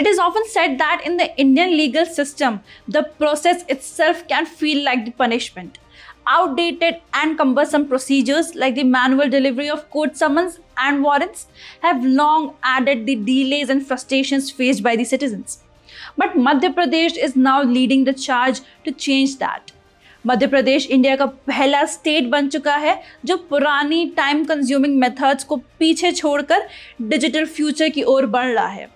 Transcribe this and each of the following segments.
It is often said that in the Indian legal system, the process itself can feel like the punishment. Outdated and cumbersome procedures like the manual delivery of court summons and warrants have long added the delays and frustrations faced by the citizens. But Madhya Pradesh is now leading the charge to change that. Madhya Pradesh India का पहला state बन चुका है जो पुरानी time consuming methods को पीछे छोड़कर डिजिटल फ्यूचर की ओर बढ़ रहा है।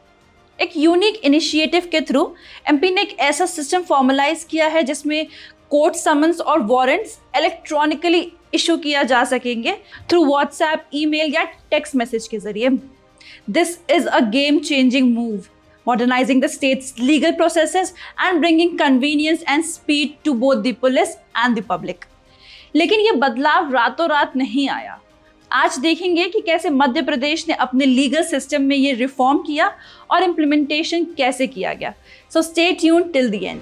एक यूनिक इनिशिएटिव के थ्रू एमपी ने एक ऐसा सिस्टम फॉर्मलाइज किया है जिसमें कोर्ट समन्स और वारंट्स इलेक्ट्रॉनिकली इशू किया जा सकेंगे थ्रू व्हाट्सएप, ईमेल या टेक्स्ट मैसेज के जरिए। This is a game changing move, modernizing the state's legal processes and bringing convenience and speed to both the police and the public. लेकिन ये बदलाव रातों रात नहीं आया। आज देखेंगे कि कैसे मध्य प्रदेश ने अपने लीगल सिस्टम में ये रिफॉर्म किया और इम्प्लीमेंटेशन कैसे किया गया। So stay tuned till the end.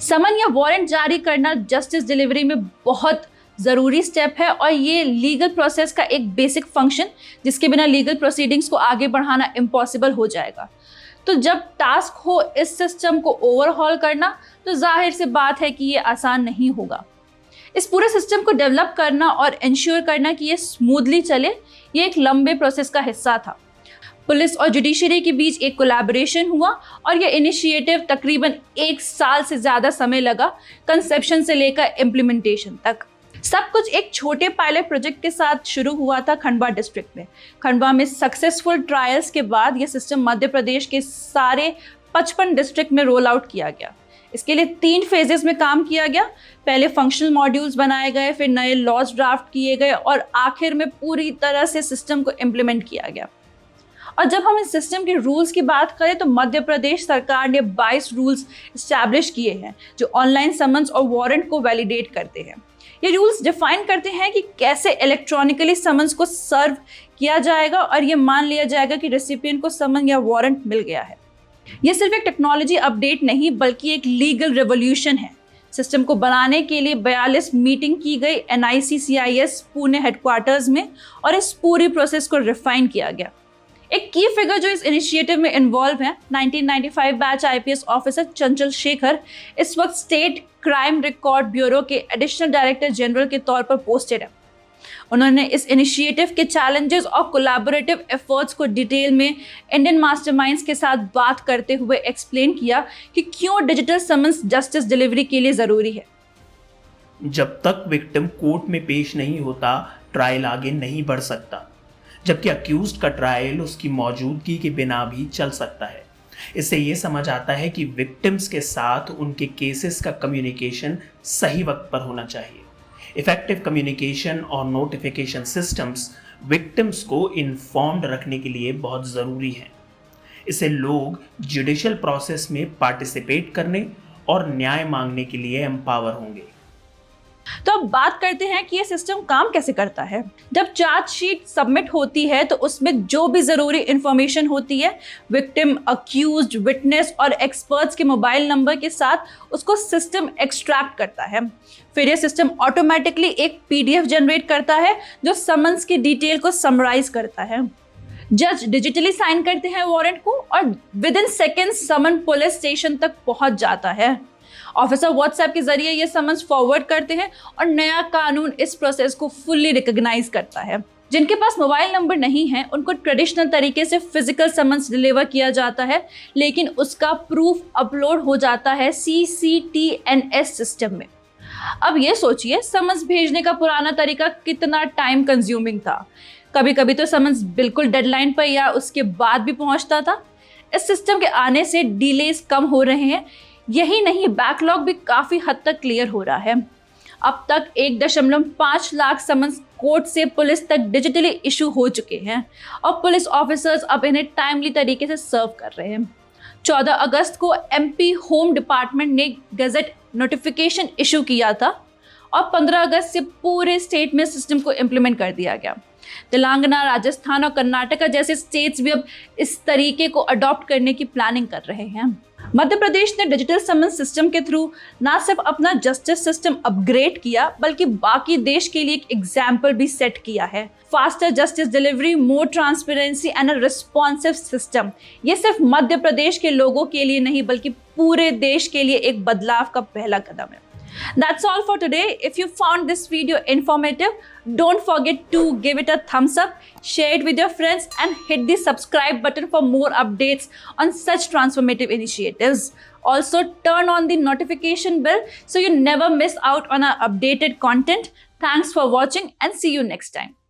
Summon या वारंट जारी करना जस्टिस डिलीवरी में बहुत ज़रूरी स्टेप है और ये लीगल प्रोसेस का एक बेसिक फंक्शन जिसके बिना लीगल प्रोसीडिंग्स को आगे बढ़ाना इम्पॉसिबल हो जाएगा। तो जब टास्क हो इस सिस्टम को ओवरहॉल करना तो जाहिर सी बात है कि ये आसान नहीं होगा। इस पूरे सिस्टम को डेवलप करना और इंश्योर करना कि ये स्मूथली चले, ये एक लंबे प्रोसेस का हिस्सा था। पुलिस और जुडिशरी के बीच एक कोलैबोरेशन हुआ और ये इनिशिएटिव तकरीबन 1 साल से ज़्यादा समय लगा, कंसेप्शन से लेकर इम्प्लीमेंटेशन तक। सब कुछ एक छोटे पायलट प्रोजेक्ट के साथ शुरू हुआ था खंडवा डिस्ट्रिक्ट में। खंडवा में सक्सेसफुल ट्रायल्स के बाद ये सिस्टम मध्य प्रदेश के सारे 55 डिस्ट्रिक्ट में रोल आउट किया गया। इसके लिए 3 फेजेस में काम किया गया। पहले फंक्शनल मॉड्यूल्स बनाए गए, फिर नए लॉज ड्राफ्ट किए गए और आखिर में पूरी तरह से सिस्टम को इम्प्लीमेंट किया गया। और जब हम इस सिस्टम के रूल्स की बात करें तो मध्य प्रदेश सरकार ने 22 रूल्स इस्टेब्लिश किए हैं जो ऑनलाइन समन्स और वारंट को वैलिडेट करते हैं। ये रूल्स डिफाइन करते हैं कि कैसे इलेक्ट्रॉनिकली समन्स को सर्व किया जाएगा और ये मान लिया जाएगा कि रेसिपिएंट को समन या वारंट मिल गया है। ये सिर्फ एक टेक्नोलॉजी अपडेट नहीं बल्कि एक लीगल रेवोल्यूशन है। सिस्टम को बनाने के लिए 42 मीटिंग की गई NICCIS पुणे हेडक्वार्टर्स में और इस पूरी प्रोसेस को रिफाइन किया गया। एक की फिगर जो इस इनिशिएटिव में इन्वॉल्व है, 1995 बैच IPS ऑफिसर चंचल शेखर इस वक्त स्टेट क्राइम रिकॉर्ड ब्यूरो के एडिशनल डायरेक्टर जनरल के तौर पर पोस्टेड है। उन्होंने इस इनिशिएटिव के चैलेंजेस और कोलैबोरेटिव एफर्ट्स को डिटेल में इंडियन मास्टरमाइंड्स के साथ बात करते हुए एक्सप्लेन किया कि क्यों डिजिटल समन्स जस्टिस डिलीवरी के लिए ज़रूरी है। जब तक विक्टिम कोर्ट में पेश नहीं होता, ट्रायल आगे नहीं बढ़ सकता, जबकि अक्यूज्ड का ट्रायल उसकी मौजूदगी के बिना भी चल सकता है। इससे ये समझ आता है कि विक्टिम्स के साथ उनके केसेस का कम्युनिकेशन सही वक्त पर होना चाहिए। इफेक्टिव कम्युनिकेशन और नोटिफिकेशन सिस्टम्स विक्टिम्स को इन्फॉर्म्ड रखने के लिए बहुत ज़रूरी हैं। इससे लोग जुडिशियल प्रोसेस में पार्टिसिपेट करने और न्याय मांगने के लिए एम्पावर होंगे। तो अब बात करते हैं कि ये सिस्टम काम कैसे करता है। जब चार्जशीट सबमिट होती है तो उसमें जो भी ज़रूरी इंफॉर्मेशन होती है विक्टिम, अक्यूज्ड, विटनेस और एक्सपर्ट्स के मोबाइल नंबर के साथ उसको सिस्टम एक्सट्रैक्ट करता है। फिर ये सिस्टम ऑटोमेटिकली एक PDF जनरेट करता है जो समन्स की डिटेल को समराइज करता है। जज डिजिटली साइन करते हैं वारंट को और within seconds summon police station तक पहुंच जाता है। ऑफिसर व्हाट्सएप के जरिए ये समन्स फॉरवर्ड करते हैं और नया कानून इस प्रोसेस को फुल्ली रिकॉग्नाइज करता है। जिनके पास मोबाइल नंबर नहीं है उनको ट्रेडिशनल तरीके से फिजिकल समन्स डिलीवर किया जाता है, लेकिन उसका प्रूफ अपलोड हो जाता है CCTNS सिस्टम में। अब ये सोचिए समन्स भेजने का पुराना तरीका कितना टाइम कंज्यूमिंग था। कभी कभी तो समन्स बिल्कुल डेडलाइन पर या उसके बाद भी पहुंचता था। इस सिस्टम के आने से डिलेज कम हो रहे हैं, यही नहीं बैकलॉग भी काफ़ी हद तक क्लियर हो रहा है। अब तक 1.5 लाख समन्स कोर्ट से पुलिस तक डिजिटली इशू हो चुके हैं और पुलिस ऑफिसर्स अब इन्हें टाइमली तरीके से सर्व कर रहे हैं। 14 अगस्त को MP होम डिपार्टमेंट ने गजट नोटिफिकेशन इशू किया था और 15 अगस्त से पूरे स्टेट में सिस्टम को इम्प्लीमेंट कर दिया गया। तेलंगाना, राजस्थान और कर्नाटका जैसे स्टेट्स भी अब इस तरीके को अडॉप्ट करने की प्लानिंग कर रहे हैं। मध्य प्रदेश ने डिजिटल समन सिस्टम के थ्रू ना सिर्फ अपना जस्टिस सिस्टम अपग्रेड किया बल्कि बाकी देश के लिए एक एग्जाम्पल भी सेट किया है। Faster justice delivery, more transparency and a responsive system, ये सिर्फ मध्य प्रदेश के लोगों के लिए नहीं बल्कि पूरे देश के लिए एक बदलाव का पहला कदम है। That's all for today. If you found this video informative, don't forget to give it a thumbs up, share it with your friends and hit the subscribe button for more updates on such transformative initiatives. Also turn on the notification bell so you never miss out on our updated content. Thanks for watching and see you next time.